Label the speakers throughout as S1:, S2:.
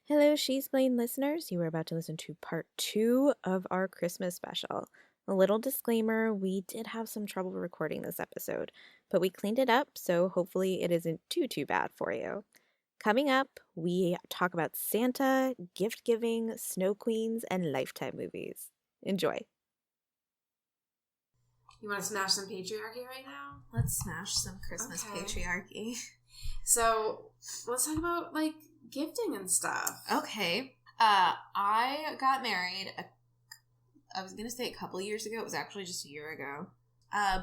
S1: Hello, SheSplain listeners. You are about to listen to part 2 of our Christmas special. A little disclaimer, we did have some trouble recording this episode, but we cleaned it up, so hopefully it isn't too bad for you. Coming up, we talk about Santa, gift giving, snow queens, and Lifetime movies. Enjoy.
S2: You want to smash some patriarchy right now?
S3: Let's smash some Christmas patriarchy.
S2: So, let's talk about, gifting and stuff.
S3: Okay. I got married, I was going to say a couple years ago. It was actually just a year ago.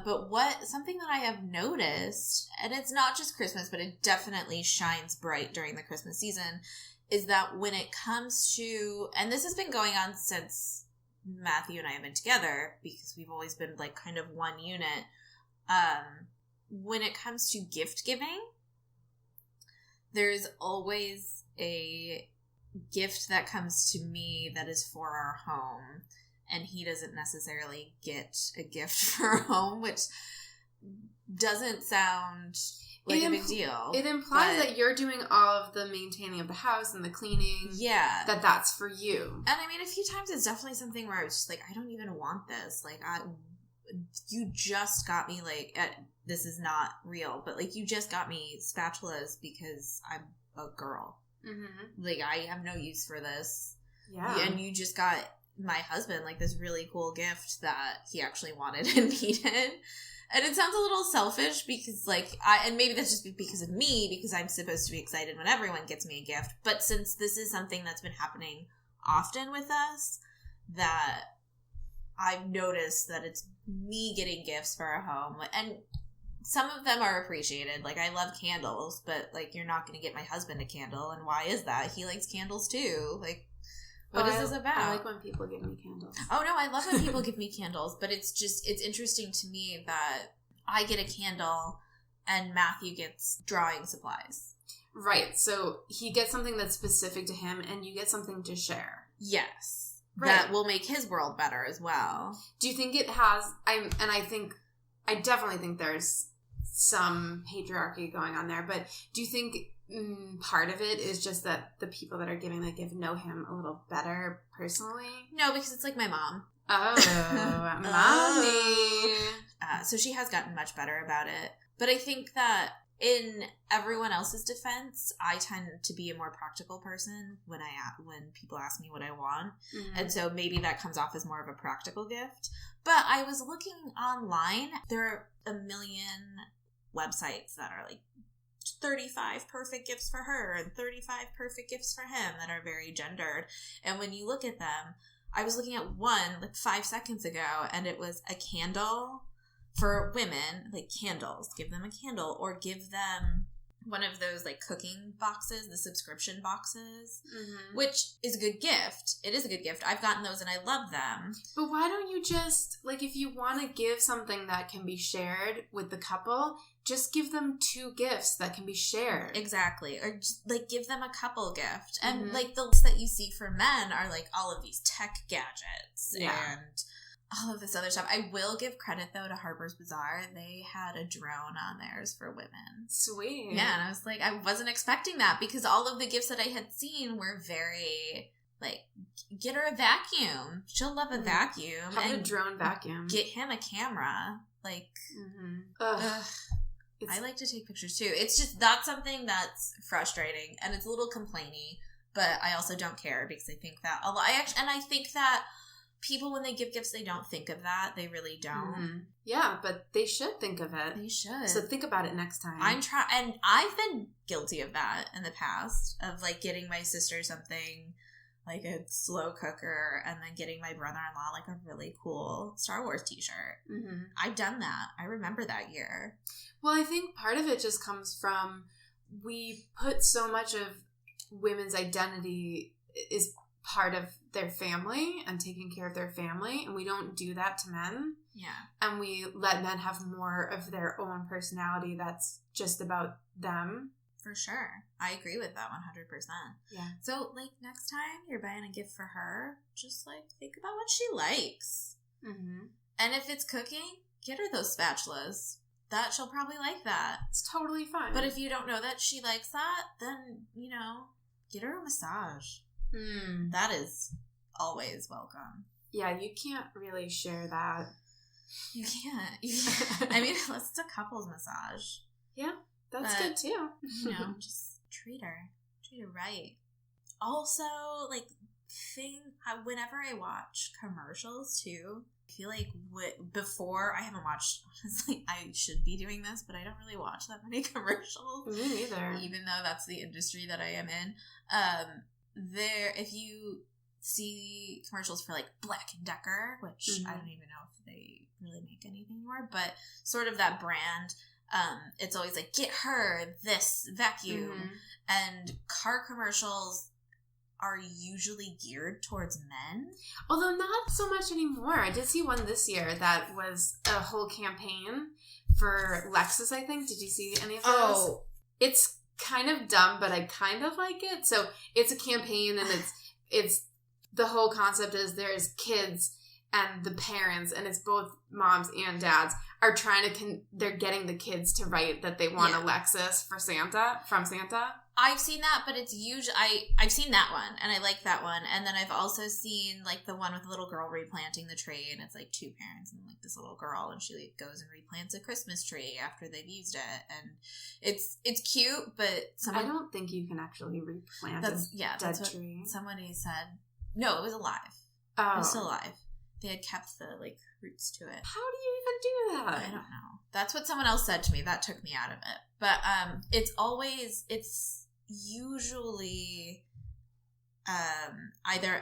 S3: But something that I have noticed, and it's not just Christmas, but it definitely shines bright during the Christmas season, is that when it comes to, and this has been going on since Matthew and I have been together, because we've always been kind of one unit, when it comes to gift giving, there's always a gift that comes to me that is for our home, and he doesn't necessarily get a gift for our home, which doesn't sound like a big deal.
S2: It implies that you're doing all of the maintaining of the house and the cleaning.
S3: Yeah.
S2: That's for you.
S3: And I mean, a few times it's definitely something where I was just I don't even want this. You just got me, this is not real, but, you just got me spatulas because I'm a girl.
S2: Mm-hmm.
S3: I have no use for this.
S2: Yeah.
S3: And you just got my husband, this really cool gift that he actually wanted and needed. And it sounds a little selfish because, and maybe that's just because of me, because I'm supposed to be excited when everyone gets me a gift. But since this is something that's been happening often with us, that I've noticed that it's me getting gifts for our home. And some of them are appreciated. I love candles, but, you're not going to get my husband a candle. And why is that? He likes candles, too. What is this about?
S2: I like when people give me candles.
S3: Oh, no, I love when people give me candles. But it's interesting to me that I get a candle and Matthew gets drawing supplies.
S2: Right. So he gets something that's specific to him, and you get something to share.
S3: Yes.
S2: Right.
S3: That will make his world better as well.
S2: Do you think it has... I definitely think there's some patriarchy going on there, but do you think part of it is just that the people that are giving the gift know him a little better personally?
S3: No, because it's my mom.
S2: Oh, mommy.
S3: So she has gotten much better about it. But I think that in everyone else's defense, I tend to be a more practical person when people ask me what I want. Mm-hmm. And so maybe that comes off as more of a practical gift. But I was looking online. There are a million websites that are 35 perfect gifts for her and 35 perfect gifts for him that are very gendered. And when you look at them, I was looking at one 5 seconds ago, and it was a candle for women, candles. Give them a candle, or give them one of those cooking boxes, the subscription boxes, mm-hmm. which is a good gift. It is a good gift. I've gotten those and I love them.
S2: But why don't you just, if you want to give something that can be shared with the couple, just give them 2 gifts that can be shared.
S3: Exactly. Or just, give them a couple gift. And
S2: mm-hmm.
S3: The list that you see for men are all of these tech gadgets and all of this other stuff. I will give credit, though, to Harper's Bazaar. They had a drone on theirs for women.
S2: Sweet.
S3: Yeah, and I was I wasn't expecting that, because all of the gifts that I had seen were very, get her a vacuum. She'll love a vacuum.
S2: Have a drone vacuum.
S3: Get him a camera.
S2: Mm-hmm. Ugh.
S3: I like to take pictures, too. It's just, that's something that's frustrating, and it's a little complainy, but I also don't care, because I think that a lot, I think that people, when they give gifts, they don't think of that. They really don't.
S2: Mm-hmm. Yeah, but they should think of it.
S3: They should.
S2: So think about it next time.
S3: And I've been guilty of that in the past, of getting my sister something a slow cooker, and then getting my brother-in-law a really cool Star Wars t-shirt.
S2: Mm-hmm.
S3: I've done that. I remember that year.
S2: Well, I think part of it just comes from, we put so much of women's identity is part of their family and taking care of their family, and we don't do that to men.
S3: Yeah. And
S2: we let men have more of their own personality that's just about them.
S3: For sure. I agree with that 100%.
S2: Yeah.
S3: So, next time you're buying a gift for her, just, think about what she likes.
S2: Mm-hmm.
S3: And if it's cooking, get her those spatulas. That she'll probably like that.
S2: It's totally fine.
S3: But if you don't know that she likes that, then, Get her a massage.
S2: Hmm.
S3: That is always welcome.
S2: Yeah, you can't really share that.
S3: You can't. I mean, unless it's a couples massage.
S2: Yeah, that's good too.
S3: You know, just treat her right. Also, like, whenever I watch commercials too, I feel like before I haven't watched, honestly, I should be doing this, but I don't really watch that many commercials.
S2: Me neither.
S3: Even though that's the industry that I am in. If you see commercials for like Black & Decker, which I don't even know if they really make anything anymore, but sort of that brand, it's always like, get her this vacuum. And car commercials are usually geared towards men.
S2: Although not so much anymore. I did see one this year that was a whole campaign for Lexus, I think. Did you see any of those?
S3: Oh.
S2: It's kind of dumb, but I kind of like it. So it's a campaign, and it's the whole concept is there's kids and the parents, and it's both moms and dads are trying to they're getting the kids to write that they want a Lexus from Santa.
S3: I've seen that, but it's usually I've seen that one, and I like that one. And then I've also seen like the one with the little girl replanting the tree, and it's like two parents and like this little girl, and she like goes and replants a Christmas tree after they've used it, and it's cute. But
S2: I don't think you can actually replant a dead tree.
S3: Somebody said no, it was alive.
S2: Oh,
S3: it was still alive. They had kept the like roots to it.
S2: How do you even do that?
S3: I don't know. That's what someone else said to me. That took me out of it. But it's usually either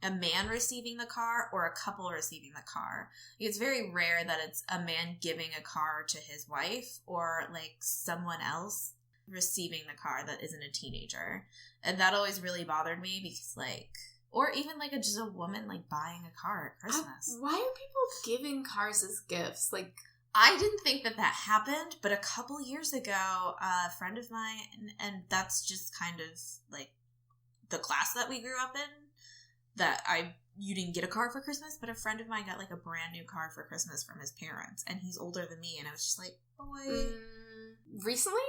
S3: a man receiving the car or a couple receiving the car. It's very rare that it's a man giving a car to his wife or like someone else receiving the car that isn't a teenager. And that always really bothered me because like, or even like just a woman like buying a car at Christmas.
S2: Why are people giving cars as gifts? Like,
S3: I didn't think that happened, but a couple years ago, a friend of mine, and that's just kind of like the class that we grew up in, you didn't get a car for Christmas, but a friend of mine got like a brand new car for Christmas from his parents, and he's older than me, and I was just like, boy.
S2: Recently?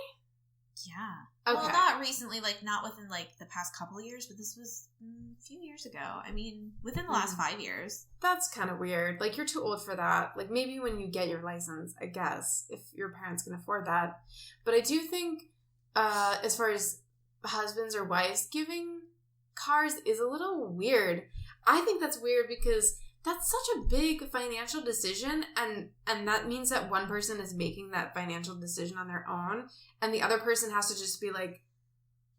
S3: Yeah. Okay. Well, not recently, like not within like the past couple of years, but this was a few years ago. I mean, within the last 5 years.
S2: That's kind of weird. Like, you're too old for that. Like, maybe when you get your license, I guess, if your parents can afford that. But I do think, as far as husbands or wives giving cars is a little weird. I think that's weird because that's such a big financial decision, and that means that one person is making that financial decision on their own, and the other person has to just be like,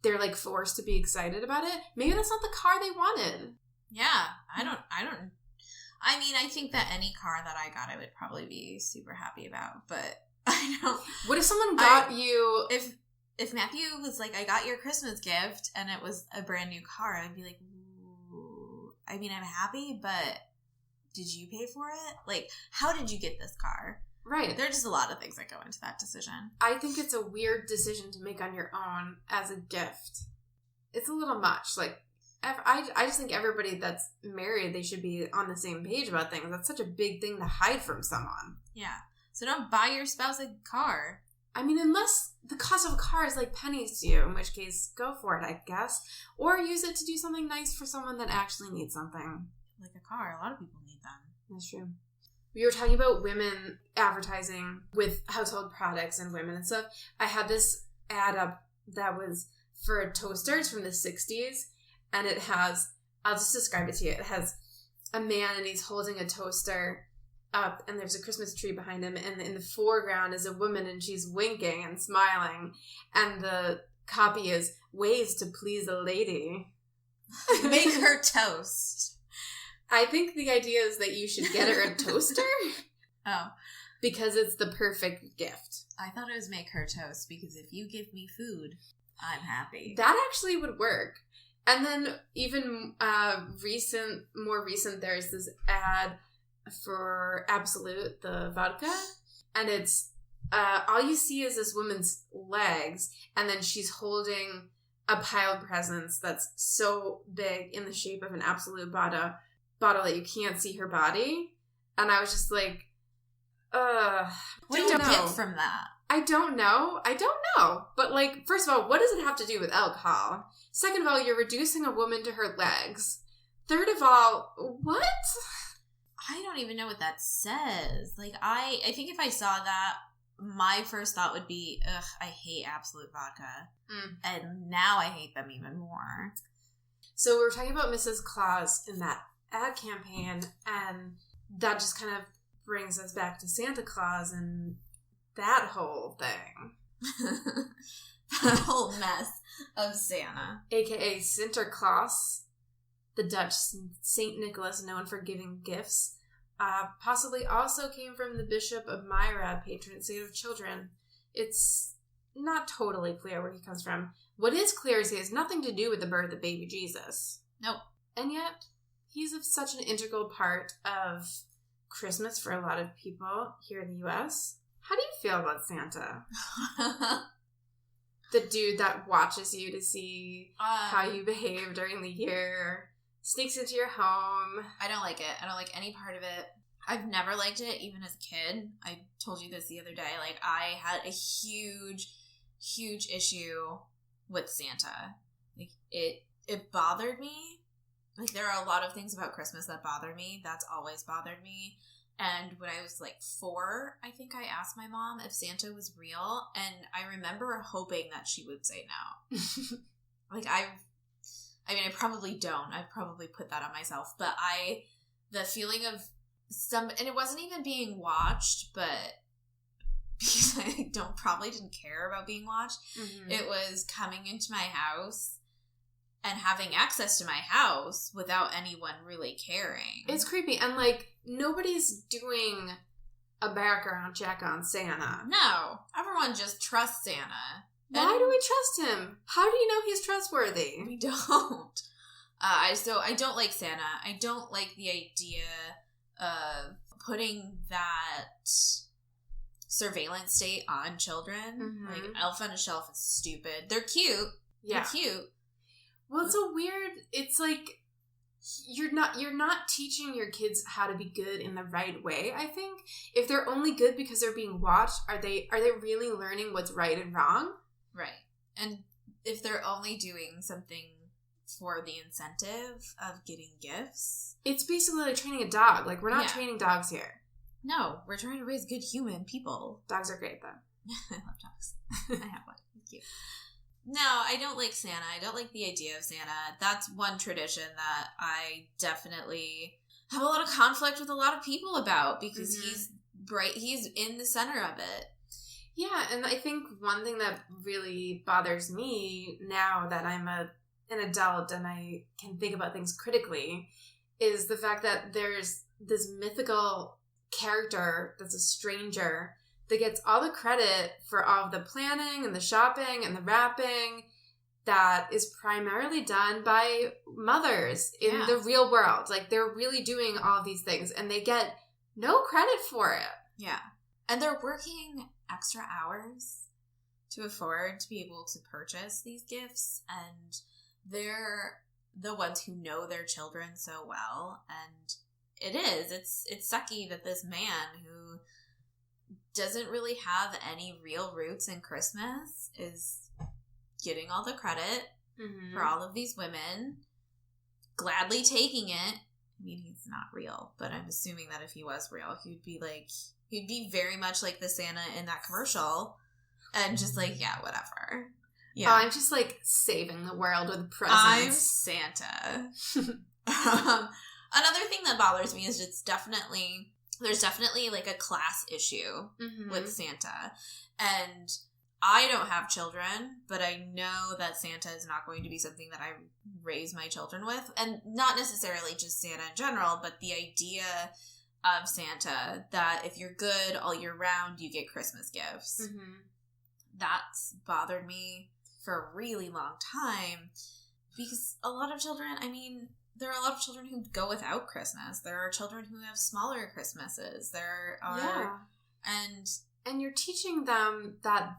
S2: they're like forced to be excited about it. Maybe that's not the car they wanted.
S3: Yeah, I mean, I think that any car that I got, I would probably be super happy about, but I don't.
S2: What if someone got you?
S3: If Matthew was like, I got your Christmas gift, and it was a brand new car, I'd be like, ooh. I mean, I'm happy, but did you pay for it? Like, how did you get this car?
S2: Right.
S3: There are just a lot of things that go into that decision.
S2: I think it's a weird decision to make on your own as a gift. It's a little much. Like, I just think everybody that's married, they should be on the same page about things. That's such a big thing to hide from someone.
S3: Yeah. So don't buy your spouse a car.
S2: I mean, unless the cost of a car is like pennies to you, in which case, go for it, I guess. Or use it to do something nice for someone that actually needs something.
S3: Like a car. A lot of people need them.
S2: That's true. We were talking about women advertising with household products and women and stuff. I had this ad up that was for toasters from the 60s, and it has, I'll just describe it to you. It has a man, and he's holding a toaster up, and there's a Christmas tree behind him, and in the foreground is a woman, and she's winking and smiling, and the copy is ways to please a lady.
S3: Make her toast.
S2: I think the idea is that you should get her a toaster.
S3: Oh.
S2: Because it's the perfect gift.
S3: I thought it was make her toast, because if you give me food, I'm happy.
S2: That actually would work. And then even more recent, there's this ad for Absolute, the vodka. And it's, all you see is this woman's legs, and then she's holding a pile of presents that's so big in the shape of an Absolute bottle that you can't see her body. And I was just like,
S3: what did you get from that?
S2: I don't know. But, like, first of all, what does it have to do with alcohol? Second of all, you're reducing a woman to her legs. Third of all, what?
S3: I don't even know what that says. Like, I think if I saw that, my first thought would be, ugh, I hate Absolute Vodka. And now I hate them even more.
S2: So we were talking about Mrs. Claus in that ad campaign, and that just kind of brings us back to Santa Claus and that whole thing.
S3: That whole mess of Santa.
S2: AKA Sinterklaas, the Dutch Saint Nicholas known for giving gifts. Possibly also came from the Bishop of Myra, patron saint of children. It's not totally clear where he comes from. What is clear is he has nothing to do with the birth of baby Jesus.
S3: Nope.
S2: And yet, he's such an integral part of Christmas for a lot of people here in the U.S. How do you feel about Santa? The dude that watches you to see how you behave during the year, sneaks into your home.
S3: I don't like it. I don't like any part of it. I've never liked it, even as a kid. I told you this the other day. Like, I had a huge issue with Santa. Like, it bothered me. Like, there are a lot of things about Christmas that bother me. That's always bothered me. And when I was like 4, I think I asked my mom if Santa was real, and I remember hoping that she would say no. Like, I mean, I probably don't. I probably put that on myself, but the feeling of and it wasn't even being watched, but because I probably didn't care about being watched, it was coming into my house and having access to my house without anyone really caring.
S2: It's creepy. And, like, nobody's doing a background check on Santa.
S3: No. Everyone just trusts Santa.
S2: Why do we trust him? How do you know he's trustworthy?
S3: We don't. I don't like Santa. I don't like the idea of putting that surveillance state on children. Like, Elf on a Shelf is stupid. They're cute.
S2: Yeah.
S3: They're cute.
S2: Well, it's like you're not teaching your kids how to be good in the right way, I think. If they're only good because they're being watched, are they really learning what's right and wrong?
S3: Right. And if they're only doing something for the incentive of getting gifts, it's
S2: basically like training a dog. Like, we're not training dogs here.
S3: No, we're trying to raise good human people.
S2: Dogs are great, though.
S3: I love dogs. I have one. It's cute. No, I don't like Santa. I don't like the idea of Santa. That's one tradition that I definitely have a lot of conflict with a lot of people about, because he's in the center of it.
S2: Yeah, and I think one thing that really bothers me now that I'm an adult and I can think about things critically is the fact that there's this mythical character that's a stranger that gets all the credit for all of the planning and the shopping and the wrapping that is primarily done by mothers in the real world. Like, they're really doing all of these things, and they get no credit for it.
S3: Yeah. And they're working extra hours to afford to be able to purchase these gifts, and they're the ones who know their children so well. And it's sucky that this man who doesn't really have any real roots in Christmas is getting all the credit for all of these women, gladly taking it. I mean, he's not real, but I'm assuming that if he was real, he'd be very much like the Santa in that commercial, and just like, yeah, whatever. Yeah,
S2: I'm just like saving the world with presents.
S3: I'm Santa. Another thing that bothers me is there's definitely like a class issue with Santa. And I don't have children, but I know that Santa is not going to be something that I raise my children with. And not necessarily just Santa in general, but the idea of Santa, that if you're good all year round, you get Christmas gifts. That's bothered me for a really long time, because a lot of children, I mean, there are a lot of children who go without Christmas. There are children who have smaller Christmases. There are...
S2: And you're teaching them that,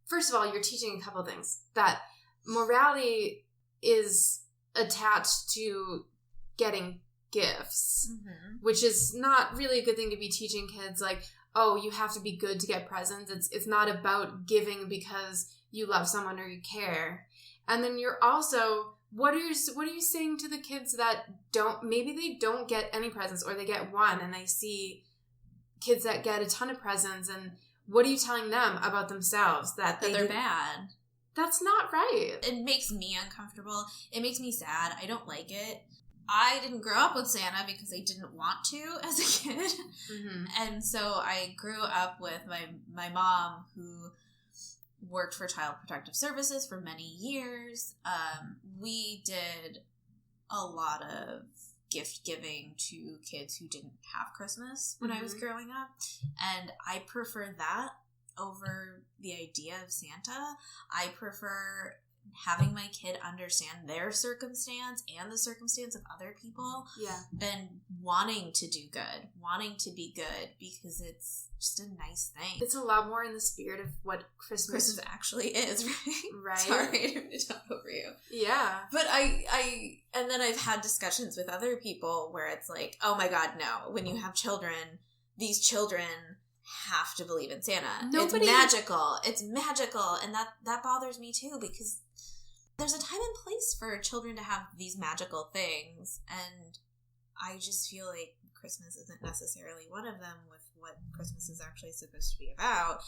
S2: first of all, you're teaching a couple things. That morality is attached to getting gifts, which is not really a good thing to be teaching kids. Like, oh, you have to be good to get presents. It's not about giving because you love someone or you care. And then you're also, what are you saying to the kids that maybe they don't get any presents, or they get one, and they see kids that get a ton of presents, and what are you telling them about themselves? That
S3: they're bad.
S2: That's not right.
S3: It makes me uncomfortable. It makes me sad. I don't like it. I didn't grow up with Santa because I didn't want to as a kid. Mm-hmm. And so I grew up with my mom, who worked for Child Protective Services for many years. We did a lot of gift giving to kids who didn't have Christmas when I was growing up. And I prefer that over the idea of Santa. I prefer having my kid understand their circumstance and the circumstance of other people.
S2: Yeah. And
S3: wanting to do good, wanting to be good, because it's just a nice thing.
S2: It's a lot more in the spirit of what Christmas
S3: actually is, right?
S2: Right.
S3: Sorry to talk over you.
S2: Yeah.
S3: But and then I've had discussions with other people where it's like, oh my God, no. When you have children, these children have to believe in Santa. It's magical. And that bothers me too, because there's a time and place for children to have these magical things, and I just feel like Christmas isn't necessarily one of them with what Christmas is actually supposed to be about.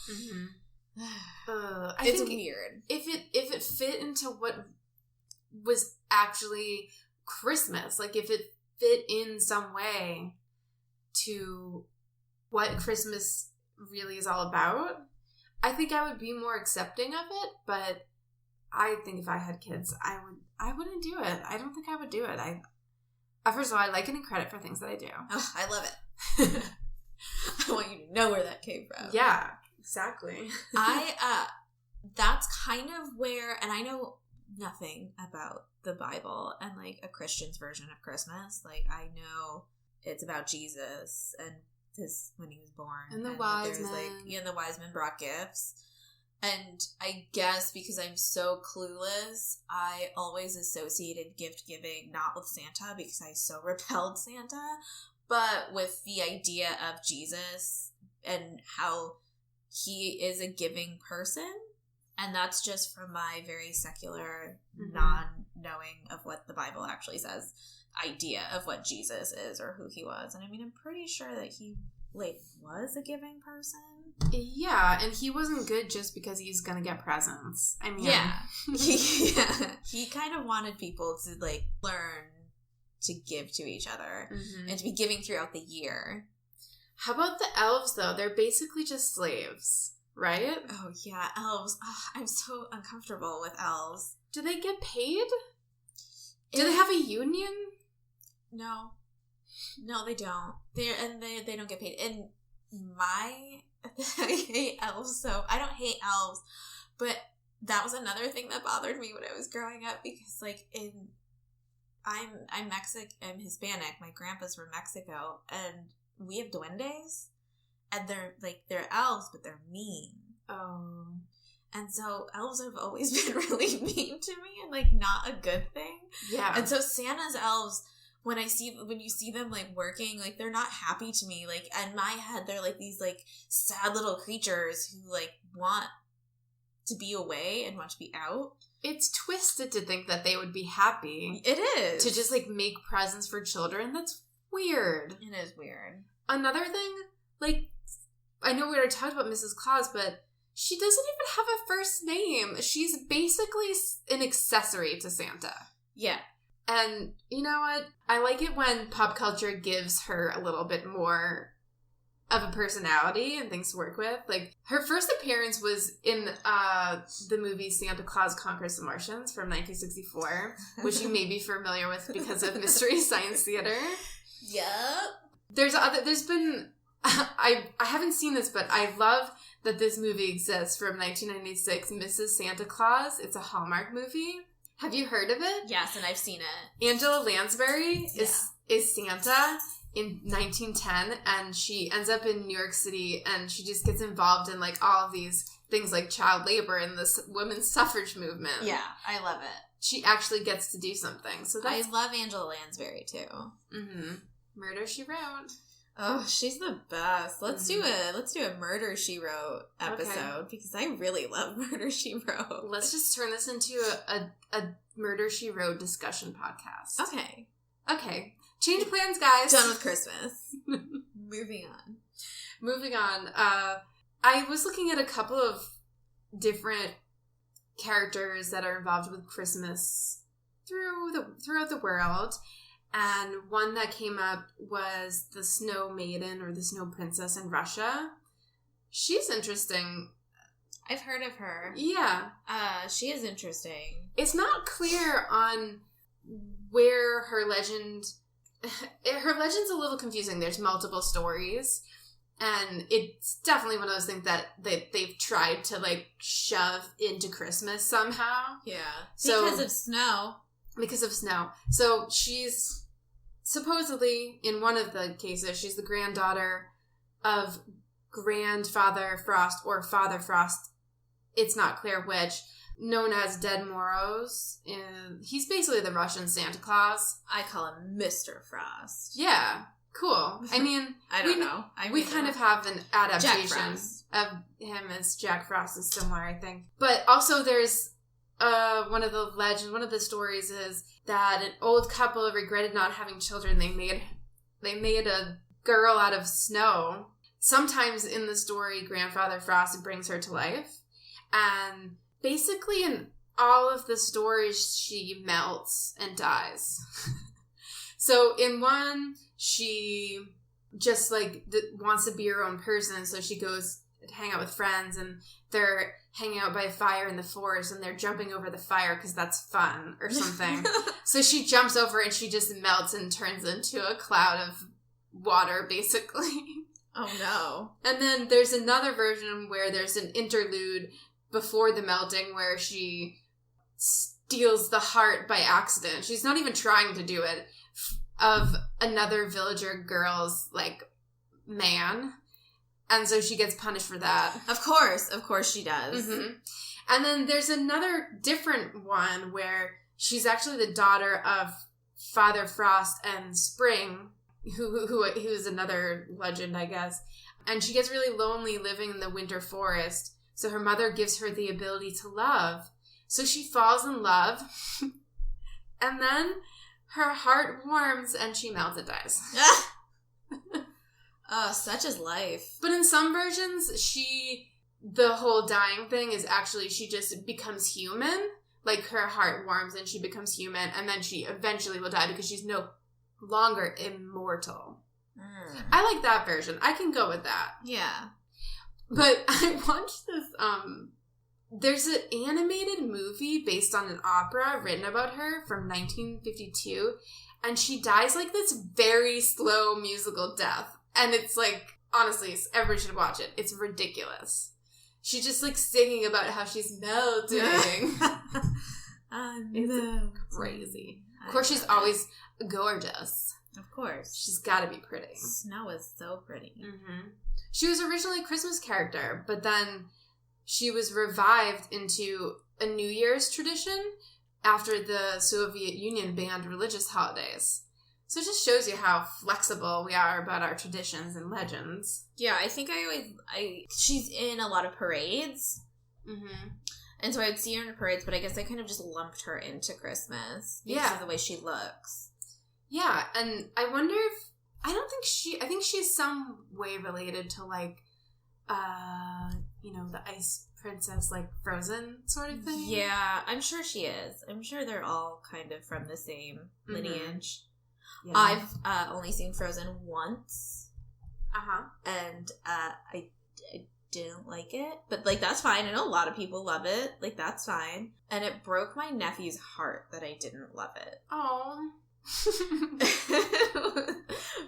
S2: I
S3: it's
S2: think
S3: weird.
S2: If it fit into what was actually Christmas, like if it fit in some way to what Christmas really is all about, I think I would be more accepting of it. But I think if I had kids, I wouldn't do it. I don't think I would do it. First of all, I like getting credit for things that I do.
S3: Oh, I love it. I want you to know where that came from.
S2: Yeah, exactly.
S3: That's kind of where, and I know nothing about the Bible and like a Christian's version of Christmas. Like, I know it's about Jesus and when he was born,
S2: and the wise men.
S3: And the wise men brought gifts. And I guess because I'm so clueless, I always associated gift giving not with Santa, because I so repelled Santa, but with the idea of Jesus and how he is a giving person. And that's just from my very secular, non-knowing of what the Bible actually says, idea of what Jesus is or who he was. And I mean, I'm pretty sure that he was a giving person.
S2: Yeah, and he wasn't good just because he's gonna get presents. I mean,
S3: he kind of wanted people to learn to give to each other and to be giving throughout the year.
S2: How about the elves, though? They're basically just slaves, right?
S3: Oh yeah, elves. Oh, I'm so uncomfortable with elves.
S2: Do they get paid? Do they have a union?
S3: No, they don't. They don't get paid. And I hate elves, so I don't hate elves, but that was another thing that bothered me when I was growing up, because I'm Mexican, I'm Hispanic. My grandpa's from Mexico, and we have duendes, and they're elves, but they're mean.
S2: Oh.
S3: And so elves have always been really mean to me, and not a good thing.
S2: Yeah.
S3: And so Santa's elves, when you see them working, they're not happy to me. In my head, they're these sad little creatures who want to be away and want to be out.
S2: It's twisted to think that they would be happy.
S3: It is.
S2: To just make presents for children. That's weird.
S3: It is weird.
S2: Another thing, I know we already talked about Mrs. Claus, but she doesn't even have a first name. She's basically an accessory to Santa.
S3: Yeah.
S2: And you know what? I like it when pop culture gives her a little bit more of a personality and things to work with. Her first appearance was in the movie Santa Claus Conquers the Martians from 1964, which you may be familiar with because of Mystery Science Theater.
S3: Yep.
S2: There's been I haven't seen this, but I love that this movie exists from 1996, Mrs. Santa Claus. It's a Hallmark movie. Have you heard of it?
S3: Yes, and I've seen it.
S2: Angela Lansbury is Santa in 1910, and she ends up in New York City, and she just gets involved in all of these things like child labor and this women's suffrage movement.
S3: Yeah, I love it.
S2: She actually gets to do something. So I
S3: love Angela Lansbury too.
S2: Murder, She Wrote.
S3: Oh, she's the best. Let's do a Murder, She Wrote episode because I really love Murder, She Wrote.
S2: Let's just turn this into a Murder, She Wrote discussion podcast. Okay. Change plans, guys.
S3: Done with Christmas. Moving on.
S2: I was looking at a couple of different characters that are involved with Christmas throughout the world. And one that came up was the Snow Maiden or the Snow Princess in Russia. She's interesting.
S3: I've heard of her.
S2: Yeah.
S3: She is interesting.
S2: It's not clear on where her legend... Her legend's a little confusing. There's multiple stories. And it's definitely one of those things that they've tried to, like, shove into Christmas somehow.
S3: Yeah.
S2: So,
S3: because of snow.
S2: So she's... Supposedly, in one of the cases, she's the granddaughter of Grandfather Frost or Father Frost. It's not clear which. Known as Dead Moros. He's basically the Russian Santa Claus.
S3: I call him Mr. Frost.
S2: Yeah, cool. I mean,
S3: I don't know.
S2: We kind of have an adaptation of him as Jack Frost is similar, I think. But also there's one of the stories is that an old couple regretted not having children. They made a girl out of snow. Sometimes in the story, Grandfather Frost brings her to life. And basically in all of the stories, she melts and dies. So in one, she just like wants to be her own person. So she goes to hang out with friends and they're hanging out by a fire in the forest and they're jumping over the fire because that's fun or something. So she jumps over and she just melts and turns into a cloud of water, basically.
S3: Oh, no.
S2: And then there's another version where there's an interlude before the melting where she steals the heart by accident. She's not even trying to do it, of another villager girl's, like, man. And so she gets punished for that.
S3: Of course she does.
S2: Mm-hmm. And then there's another different one where she's actually the daughter of Father Frost and Spring, who's another legend, I guess. And she gets really lonely living in the winter forest. So her mother gives her the ability to love. So she falls in love. And then her heart warms and she melts and dies.
S3: Oh, such is life.
S2: But in some versions, the whole dying thing is actually she just becomes human. Like her heart warms and she becomes human. And then she eventually will die because she's no longer immortal. I like that version. I can go with that.
S3: Yeah.
S2: But I watched this, there's an animated movie based on an opera written about her from 1952. And she dies like this very slow musical death. And it's like, honestly, everybody should watch it. It's ridiculous. She's just like singing about how she's melting. It's crazy. Of course, she's always gorgeous.
S3: Of course.
S2: She's gotta be pretty.
S3: Snow is so pretty.
S2: Mm-hmm. She was originally a Christmas character, but then she was revived into a New Year's tradition after the Soviet Union banned religious holidays. So it just shows you how flexible we are about our traditions and legends.
S3: Yeah, I think she's in a lot of parades.
S2: Mm-hmm.
S3: And so I'd see her in parades, but I guess I kind of just lumped her into Christmas because of the way she looks. Yeah, and I wonder if, I think she's some way related to, like, the Ice Princess, like, Frozen sort of thing. Yeah, I'm sure she is. I'm sure they're all kind of from the same lineage. Yeah. I've only seen Frozen once. Uh-huh. And I didn't like it. But, like, that's fine. I know a lot of people love it. Like, that's fine. And it broke my nephew's heart that I didn't love it. Oh.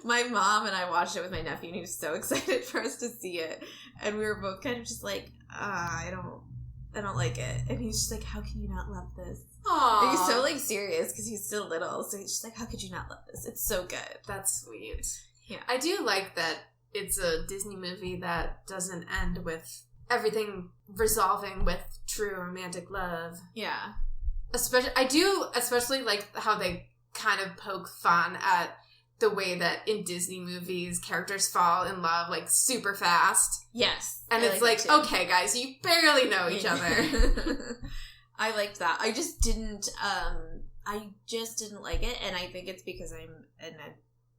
S3: My mom and I watched it with my nephew, and he was so excited for us to see it. And we were both kind of just like, I don't like it. And he's just like, how can you not love this? Aww. And he's so, like, serious because he's still little. So he's just like, how could you not love this? It's so good. That's sweet. Yeah. I do like that it's a Disney movie that doesn't end with everything resolving with true romantic love. Yeah. I do especially like how they kind of poke fun at
S2: the way that in Disney movies characters fall in love like super fast.
S3: Yes.
S2: And it's like, okay, guys, you barely know each other.
S3: I liked that. I just didn't like it, and I think it's because I'm an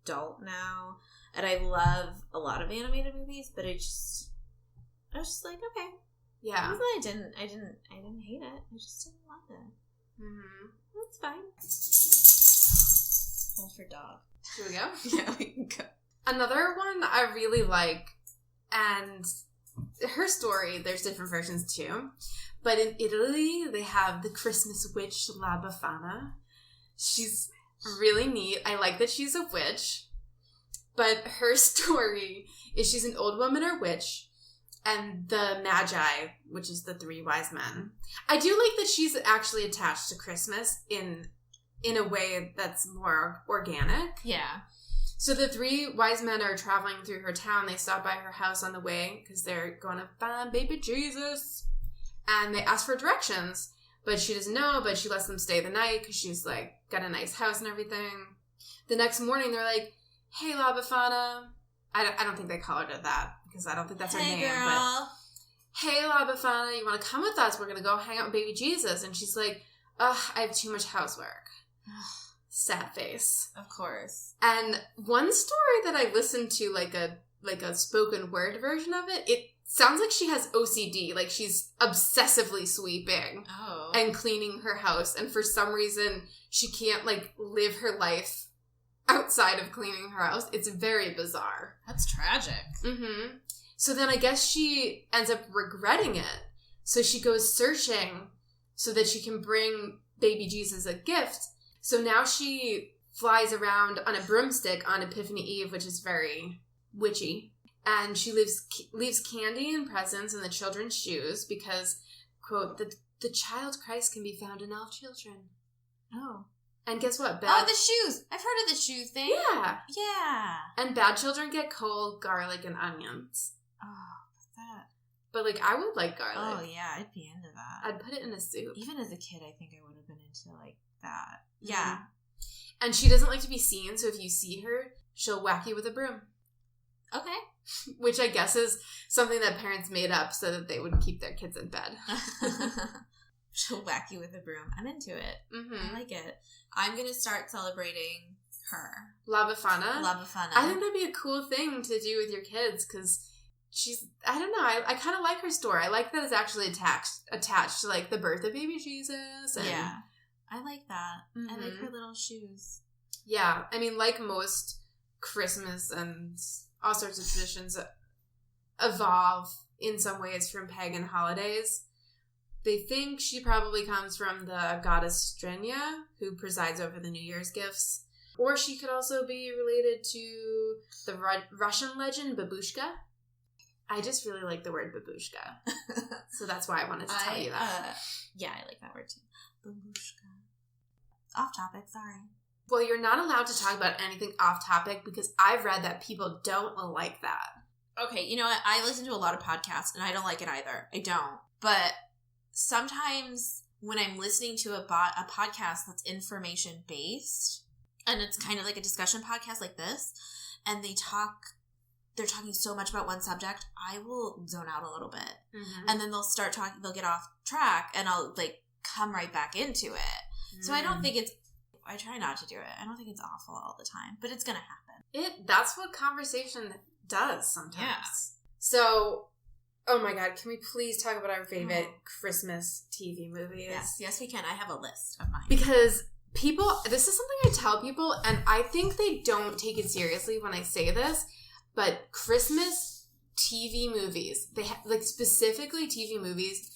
S3: adult now, and I love a lot of animated movies, but I was just like, okay.
S2: Yeah.
S3: I didn't hate it. I just didn't love it. Mm-hmm. That's fine. Hold for dog.
S2: Should we go?
S3: Yeah, we can go.
S2: Another one I really like, and her story, there's different versions too, but in Italy, they have the Christmas witch, La Befana. She's really neat. I like that she's a witch, but her story is she's an old woman or witch, and the Magi, which is the 3 wise men. I do like that she's actually attached to Christmas in a way that's more organic.
S3: Yeah.
S2: So the 3 wise men are traveling through her town. They stop by her house on the way because they're going to find baby Jesus. And they ask for directions, but she doesn't know, but she lets them stay the night because she's, like, got a nice house and everything. The next morning, they're like, hey, La Befana. I don't think they call her that because I don't think that's her name.
S3: Girl.
S2: But, hey, La Befana, you want to come with us? We're going to go hang out with baby Jesus. And she's like, ugh, I have too much housework. Sad face.
S3: Of course.
S2: And one story that I listened to, like a spoken word version of it, it sounds like she has OCD. Like she's obsessively sweeping and cleaning her house. And for some reason, she can't, like, live her life outside of cleaning her house. It's very bizarre.
S3: That's tragic.
S2: Mm-hmm. So then I guess she ends up regretting it. So she goes searching so that she can bring baby Jesus a gift. So now she flies around on a broomstick on Epiphany Eve, which is very witchy. And she leaves candy and presents in the children's shoes because, quote, the child Christ can be found in all children.
S3: Oh.
S2: And guess what?
S3: The shoes. I've heard of the shoe thing.
S2: Yeah.
S3: Yeah.
S2: And bad children get coal, garlic, and onions.
S3: Oh, what's that?
S2: But, like, I would like garlic.
S3: Oh, yeah, I'd be into that.
S2: I'd put it in a soup.
S3: Even as a kid, I think I would have been into, like, that. Yeah.
S2: And she doesn't like to be seen, so if you see her, she'll whack you with a broom.
S3: Okay.
S2: Which I guess is something that parents made up so that they would keep their kids in bed.
S3: She'll whack you with a broom. I'm into it.
S2: Mm-hmm.
S3: I like it. I'm going to start celebrating her.
S2: La Befana?
S3: La Befana.
S2: I think that'd be a cool thing to do with your kids because she's, I don't know, I kind of like her story. I like that it's actually attached to, like, the birth of baby Jesus. And,
S3: yeah. I like that.
S2: Mm-hmm.
S3: I like her little shoes.
S2: Yeah. I mean, like most Christmas and all sorts of traditions evolve in some ways from pagan holidays. They think she probably comes from the goddess Strenia, who presides over the New Year's gifts. Or she could also be related to the Russian legend Babushka. I just really like the word babushka. So that's why I wanted to tell you that.
S3: Yeah, I like that word too. Babushka. Off topic, sorry.
S2: Well, you're not allowed to talk about anything off topic because I've read that people don't like that.
S3: Okay, you know what? I listen to a lot of podcasts and I don't like it either. I don't. But sometimes when I'm listening to a podcast that's information based, and it's kind of like a discussion podcast like this, and they're talking so much about one subject, I will zone out a little bit. Mm-hmm. And then they'll start talking, they'll get off track, and I'll, like, come right back into it. Mm-hmm. So I don't think I try not to do it. I don't think it's awful all the time, but it's going to happen.
S2: That's what conversation does sometimes.
S3: Yeah.
S2: So, oh my God, can we please talk about our favorite Christmas TV movies?
S3: Yes, we can. I have a list of mine.
S2: Because this is something I tell people, and I think they don't take it seriously when I say this, but Christmas TV movies, like specifically TV movies,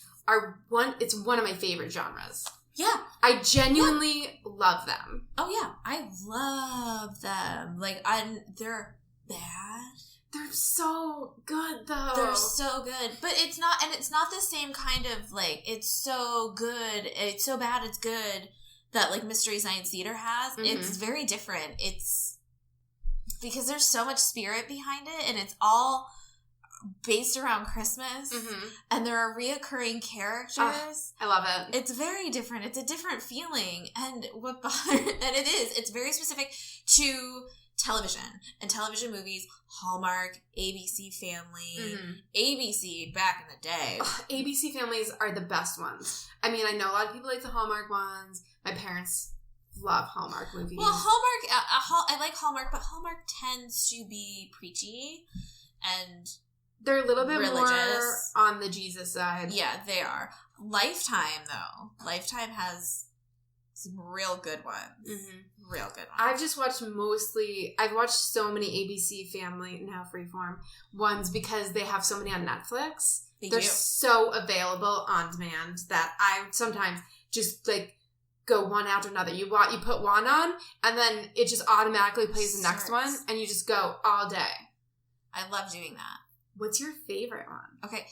S2: it's one of my favorite genres.
S3: Yeah.
S2: I genuinely love them.
S3: Oh yeah, I love them. Like, they're bad.
S2: They're so good, though.
S3: They're so good. But it's not the same kind of, like, it's so good, it's so bad, it's good, that, like, Mystery Science Theater has. Mm-hmm. It's very different. It's because there's so much spirit behind it, and it's all based around Christmas, mm-hmm. and there are reoccurring characters.
S2: I love it.
S3: It's very different. It's a different feeling, and it's very specific to television. And television movies, Hallmark, ABC Family, ABC back in the day.
S2: Ugh, ABC Families are the best ones. I mean, I know a lot of people like the Hallmark ones. My parents love Hallmark movies.
S3: Well, Hallmark, I like Hallmark, but Hallmark tends to be preachy and
S2: they're a little bit
S3: religious.
S2: more on the Jesus side.
S3: Yeah, they are. Lifetime, though. Lifetime has some real good ones. Mm-hmm. Real good ones.
S2: I've watched so many ABC Family, now Freeform, ones because they have so many on Netflix. They're so available on demand that I sometimes just like go one after another. You put one on and then it just automatically plays the next one and you just go all day.
S3: I love doing that.
S2: What's your favorite one?
S3: Okay.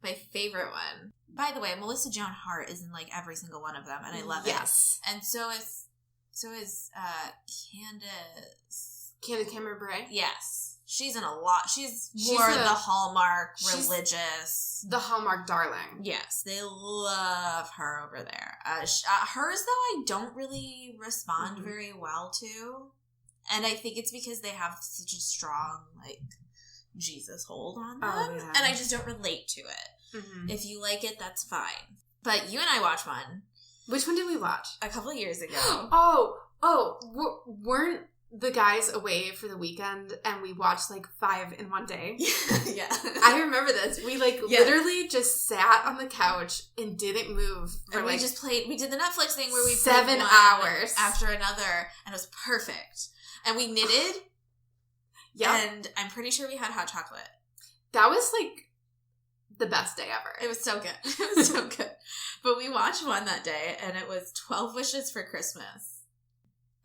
S3: My favorite one. By the way, Melissa Joan Hart is in like every single one of them, and I love it.
S2: Yes.
S3: And so is
S2: Candace Cameron Bure?
S3: Yes. She's in a lot. She's more the Hallmark, religious.
S2: The Hallmark darling.
S3: Yes. They love her over there. Hers, though, I don't really respond very well to. And I think it's because they have such a strong, like, Jesus hold on them. Oh, yeah. And I just don't relate to it. Mm-hmm. If you like it, that's fine. But you and I watched one.
S2: Which one did we watch?
S3: A couple of years ago.
S2: Weren't the guys away for the weekend and we watched like 5 in one day?
S3: Yeah.
S2: I remember this. We literally just sat on the couch and didn't move.
S3: And we just we did the Netflix thing where we
S2: 7 hours
S3: after another, and it was perfect. And we knitted. Yeah. And I'm pretty sure we had hot chocolate.
S2: That was like the best day ever.
S3: It was so good. It was so good. But we watched one that day and it was 12 Wishes for Christmas.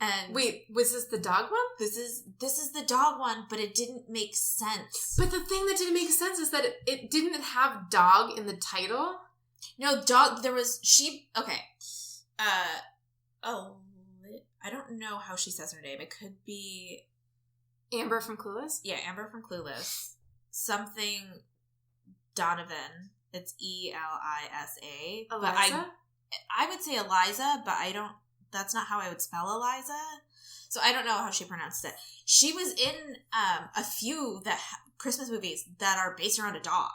S3: And
S2: wait, was this the dog one?
S3: This is the dog one, but it didn't make sense.
S2: But the thing that didn't make sense is that it didn't have dog in the title.
S3: No, dog, there was sheep. Okay. I don't know how she says her name. It could be
S2: Amber from Clueless?
S3: Yeah, Amber from Clueless. Something Donovan. It's Elisa.
S2: Eliza?
S3: But I would say Eliza, but that's not how I would spell Eliza. So I don't know how she pronounced it. She was in a few Christmas movies that are based around a dog.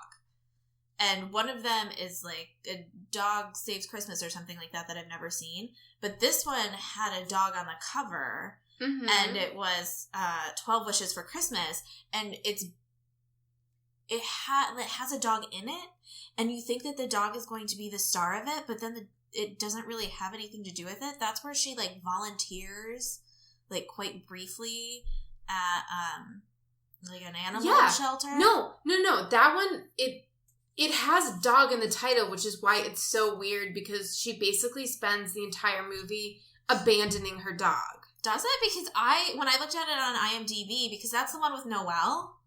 S3: And one of them is like A Dog Saves Christmas or something like that I've never seen. But this one had a dog on the cover. Mm-hmm. And it was 12 Wishes for Christmas. And it has a dog in it. And you think that the dog is going to be the star of it. But then it doesn't really have anything to do with it. That's where she like volunteers like quite briefly at like an animal shelter.
S2: No. That one, it has dog in the title, which is why it's so weird because she basically spends the entire movie abandoning her dog.
S3: Does it? Because when I looked at it on IMDb, because that's the one with Noelle,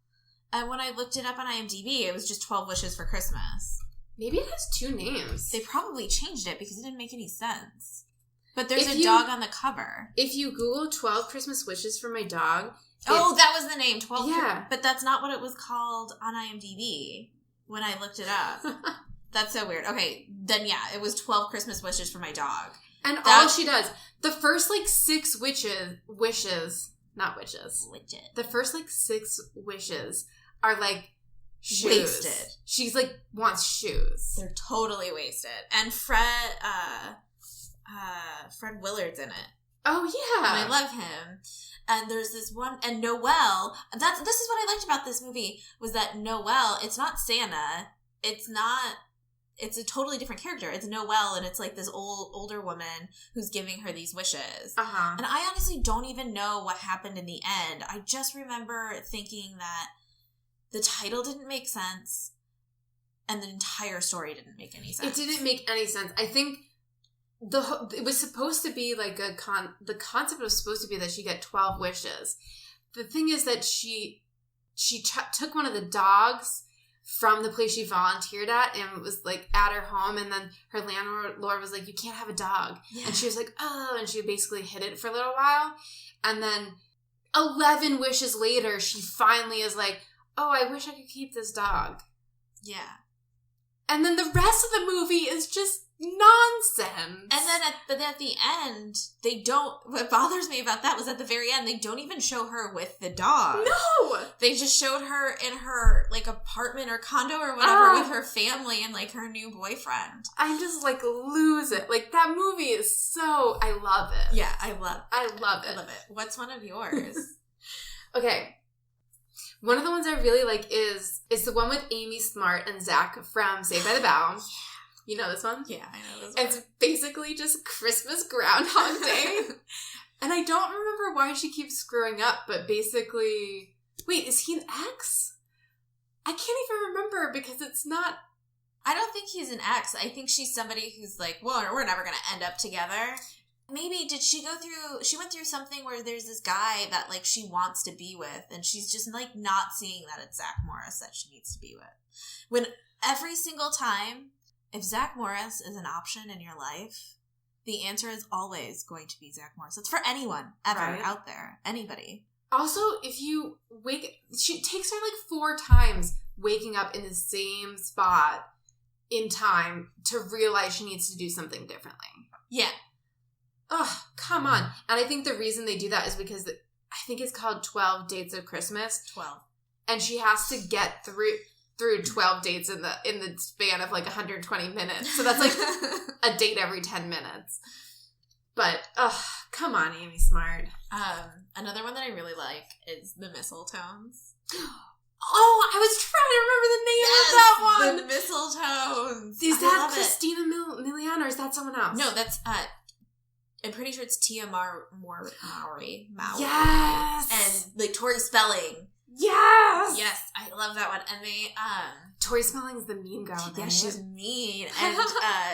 S3: and when I looked it up on IMDb, it was just 12 Wishes for Christmas.
S2: Maybe it has 2 names.
S3: They probably changed it because it didn't make any sense. But there's a dog on the cover.
S2: If you Google 12 Christmas Wishes for my dog...
S3: that was the name, 12.
S2: Yeah.
S3: But that's not what it was called on IMDb when I looked it up. That's so weird. Okay, then yeah, it was 12 Christmas Wishes for my dog.
S2: And all she does, the first like 6 wishes, not witches.
S3: Witches.
S2: The first like 6 wishes are like shoes.
S3: Wasted.
S2: She's like wants shoes.
S3: They're totally wasted. And Fred Willard's in it.
S2: Oh yeah.
S3: And I love him. And there's this one, and Noelle, this is what I liked about this movie, was that Noelle, it's not Santa, it's a totally different character. It's Noelle, and it's like this older woman who's giving her these wishes. Uh-huh. And I honestly don't even know what happened in the end. I just remember thinking that the title didn't make sense, and the entire story didn't make any sense.
S2: It didn't make any sense. I think it was supposed to be like the concept was supposed to be that she get 12 wishes. The thing is that she took one of the dogs from the place she volunteered at and was like at her home, and then her landlord was like, you can't have a dog. Yeah. And she was like, oh, and she basically hid it for a little while. And then 11 wishes later, she finally is like, oh, I wish I could keep this dog.
S3: Yeah.
S2: And then the rest of the movie is just nonsense.
S3: And then at the end, they don't, what bothers me about that was at the very end, they don't even show her with the dog.
S2: No!
S3: They just showed her in her, like, apartment or condo or whatever with her family and, like, her new boyfriend.
S2: I just, like, lose it. Like, that movie is so, I love it.
S3: Yeah, I love it.
S2: I love it.
S3: What's one of yours?
S2: Okay. One of the ones I really like is the one with Amy Smart and Zach from Saved by the Bell. You know this one?
S3: Yeah, I know this one.
S2: It's basically just Christmas Groundhog Day. And I don't remember why she keeps screwing up, but basically... Wait, is he an ex? I can't even remember because it's not...
S3: I don't think he's an ex. I think she's somebody who's like, well, we're never going to end up together. Maybe she went through something where there's this guy that, like, she wants to be with, and she's just, like, not seeing that it's Zach Morris that she needs to be with. When every single time... If Zach Morris is an option in your life, the answer is always going to be Zach Morris. It's for anyone ever out there. Anybody.
S2: Also, if you she takes her like 4 times waking up in the same spot in time to realize she needs to do something differently.
S3: Yeah.
S2: Ugh, come on. And I think the reason they do that is because I think it's called 12 Dates of Christmas.
S3: 12.
S2: And she has to get through 12 dates in the span of like 120 minutes. So that's like a date every 10 minutes. But, come on, Amy Smart.
S3: Another one that I really like is the Mistletones.
S2: Oh, I was trying to remember the name of that one.
S3: The Mistletones.
S2: Is that Christina Milian or is that someone else?
S3: No, that's, I'm pretty sure it's Tia Mowry.
S2: Yes!
S3: And, like, Tori Spelling.
S2: Yes!
S3: Yes, I love that one. And they,
S2: Tori Spelling's the mean girl.
S3: Yeah, she's mean. And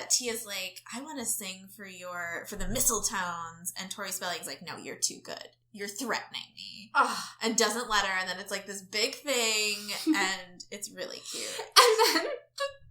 S3: Tia's like, I want to sing for the Mistletones. And Tori Spelling's like, no, you're too good. You're threatening me. Oh. And doesn't let her. And then it's like this big thing. And it's really cute.
S2: And then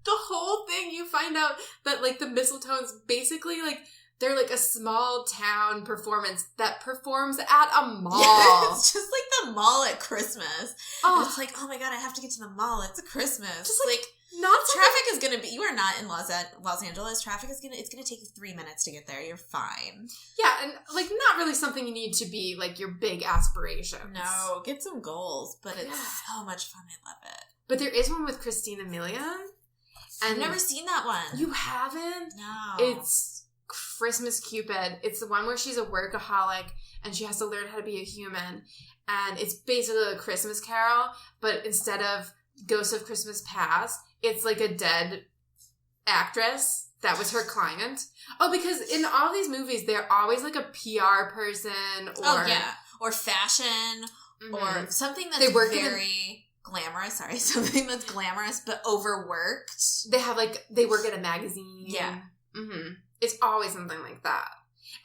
S2: the whole thing, you find out that, like, the Mistletones basically, like, they're like a small town performance that performs at a mall.
S3: Yeah, it's just like the mall at Christmas.
S2: Oh.
S3: And it's like, oh my god, I have to get to the mall. It's Christmas. Just
S2: like not
S3: traffic is gonna be. You are not in Los Angeles. Traffic is it's gonna take you 3 minutes to get there. You're fine.
S2: Yeah, and like not really something you need to be like your big aspirations.
S3: No, get some goals, but it's so much fun. I love it.
S2: But there is one with Christina Milian.
S3: I've never seen that one.
S2: You haven't?
S3: No.
S2: It's Christmas Cupid. It's the one where she's a workaholic and she has to learn how to be a human. And it's basically a Christmas Carol, but instead of Ghosts of Christmas Past, it's like a dead actress that was her client. Oh, because in all these movies, they're always like a PR person or...
S3: or fashion, or something that's very glamorous. Sorry, something that's glamorous but overworked.
S2: They work at a magazine.
S3: Yeah.
S2: Mm-hmm. It's always something like that.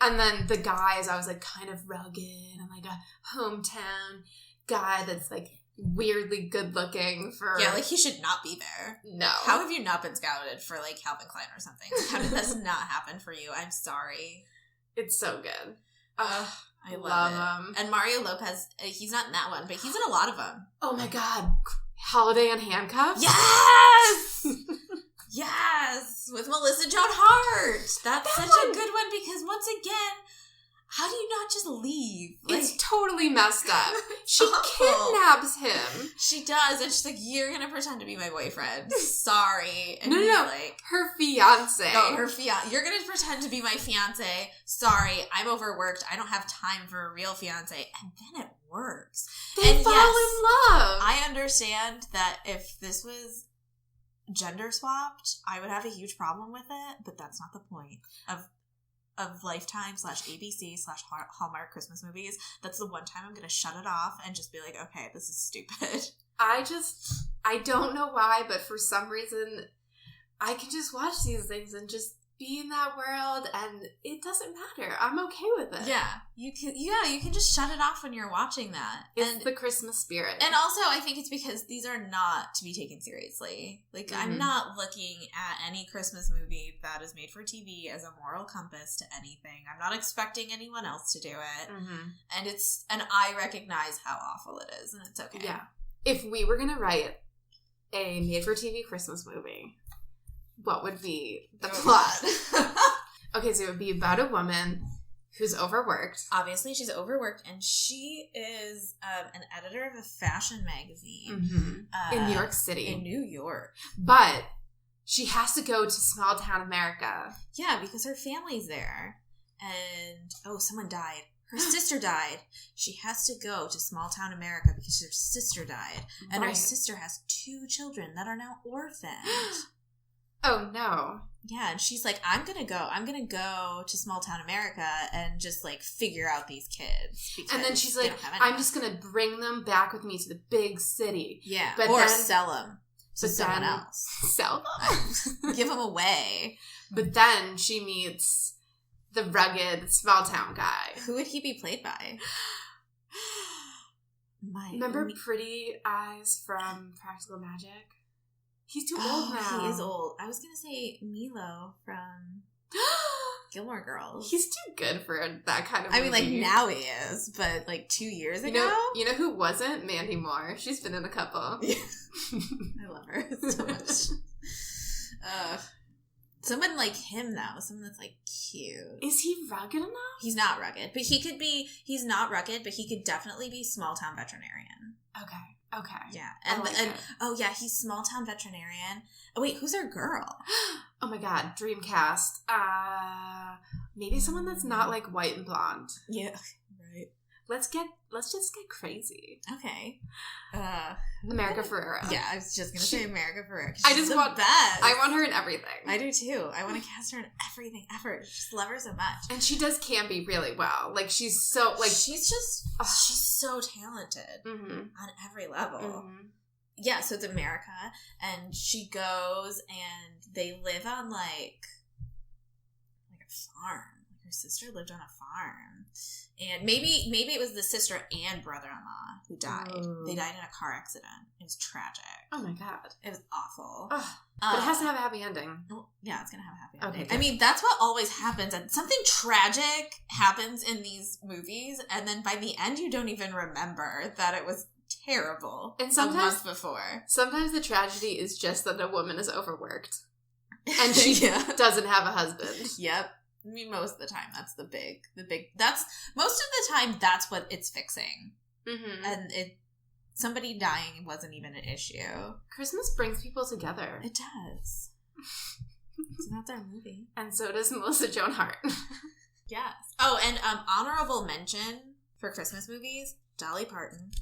S2: And then the guy is always like kind of rugged and like a hometown guy that's like weirdly good looking for...
S3: Yeah, like he should not be there.
S2: No.
S3: How have you not been scouted for like Calvin Klein or something? How did this not happen for you? I'm sorry.
S2: It's so good.
S3: I love him. And Mario Lopez, he's not in that one, but he's in a lot of them.
S2: Oh my god. Holiday on Handcuffs?
S3: Yes! Yes! With Melissa Joan Hart! That's such a good one because once again, how do you not just leave?
S2: Like, it's totally messed up. She kidnaps him.
S3: She does, and she's like, you're gonna pretend to be my boyfriend. Sorry. And
S2: no. Like, her fiance.
S3: No, her fiance. You're gonna pretend to be my fiance. Sorry, I'm overworked. I don't have time for a real fiance. And then it works.
S2: They fall in love.
S3: I understand that if this was gender swapped, I would have a huge problem with it, but that's not the point of Lifetime /ABC /Hallmark Christmas movies. That's the one time I'm gonna shut it off and just be like, okay, this is stupid.
S2: I don't know why, but for some reason I can just watch these things and just be in that world and it doesn't matter. I'm okay with it.
S3: Yeah. You can just shut it off when you're watching that.
S2: It's the Christmas spirit.
S3: And also I think it's because these are not to be taken seriously. Like I'm not looking at any Christmas movie that is made for TV as a moral compass to anything. I'm not expecting anyone else to do it. And I recognize how awful it is and it's okay.
S2: Yeah. If we were gonna write a made for TV Christmas movie, what would be the plot? Okay, so it would be about a woman who's overworked.
S3: Obviously, she's overworked, and she is an editor of a fashion magazine
S2: In New York City.
S3: In New York.
S2: But she has to go to small town America.
S3: Yeah, because her family's there. And, someone died. Her sister died. She has to go to small town America because her sister died. And her sister has 2 children that are now orphaned.
S2: Oh, no.
S3: Yeah, and she's like, I'm gonna go to small town America and just, like, figure out these kids.
S2: And then she's like, I'm just gonna bring them back with me to the big city.
S3: Yeah,
S2: but
S3: or
S2: then,
S3: sell them to someone else.
S2: Sell them?
S3: Give them away.
S2: But then she meets the rugged small town guy.
S3: Who would he be played by?
S2: Remember Pretty Eyes from Practical Magic? He's too old now.
S3: He is old. I was going to say Milo from Gilmore Girls.
S2: He's too good for that kind of movie.
S3: I mean, like, now he is, but, like, 2 years ago?
S2: You know who wasn't? Mandy Moore. She's been in a couple.
S3: I love her so much. Someone like him, though. Someone that's, like, cute.
S2: Is he rugged enough?
S3: He's not rugged. But he's not rugged, but he could definitely be small-town veterinarian.
S2: Okay.
S3: Yeah. He's small-town veterinarian. Oh, wait, who's our girl?
S2: Oh, my God. Dreamcast. Maybe someone that's not, like, white and blonde.
S3: Yeah, right.
S2: Let's just get crazy.
S3: Okay.
S2: America Ferrera.
S3: Yeah, I was just gonna say America Ferrera.
S2: I just want
S3: best.
S2: I want her in everything.
S3: I do too. I want to cast her in everything ever. Just love her so much.
S2: And she does campy really well. Like she's so like
S3: she's so talented on every level. Mm-hmm. Yeah, so it's America, and she goes and they live on like a farm. Her sister lived on a farm. And maybe it was the sister and brother-in-law who died. Oh. They died in a car accident. It was tragic.
S2: Oh my God.
S3: It was awful.
S2: But it has to have a happy ending.
S3: Well, yeah, it's going to have a happy ending.
S2: Okay,
S3: I mean, that's what always happens. And something tragic happens in these movies, and then by the end you don't even remember that it was terrible
S2: and sometimes,
S3: a month before. Sometimes
S2: the tragedy is just that a woman is overworked. And she doesn't have a husband.
S3: Yep. I mean, most of the time, that's the big, most of the time, that's what it's fixing. Mm-hmm. And somebody dying wasn't even an issue.
S2: Christmas brings people together.
S3: It does. So that's our movie.
S2: And so does Melissa Joan Hart.
S3: Yes. Oh, and honorable mention for Christmas movies, Dolly Parton,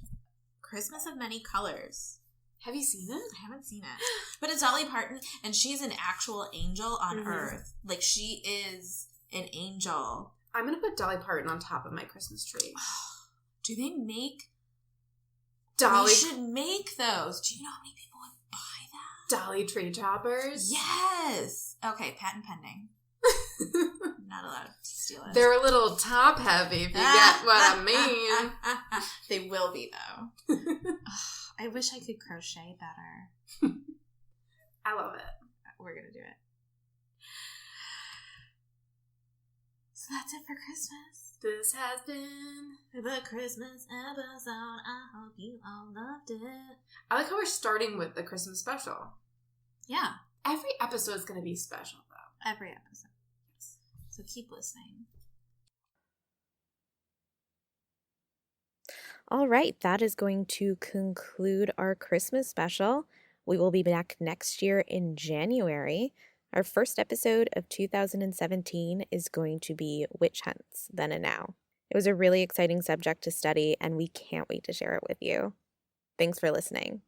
S3: Christmas of Many Colors.
S2: Have you seen it?
S3: I haven't seen it. But it's Dolly Parton, and she's an actual angel on Earth. Like, she is an angel.
S2: I'm going to put Dolly Parton on top of my Christmas tree.
S3: Do they make...
S2: Dolly...
S3: We should make those. Do you know how many people would buy that?
S2: Dolly tree toppers?
S3: Yes! Okay, patent pending. Not allowed to steal it.
S2: They're a little top heavy, if you get what I mean.
S3: They will be, though. I wish I could crochet better.
S2: I love it.
S3: We're going to do it. So that's it for Christmas.
S2: This has been
S3: the Christmas episode. I hope you all loved it.
S2: I like how we're starting with the Christmas special.
S3: Yeah.
S2: Every episode is going to be special, though.
S3: Every episode. Yes. So keep listening.
S1: All right, that is going to conclude our Christmas special. We will be back next year in January. Our first episode of 2017 is going to be Witch Hunts, Then and Now. It was a really exciting subject to study, and we can't wait to share it with you. Thanks for listening.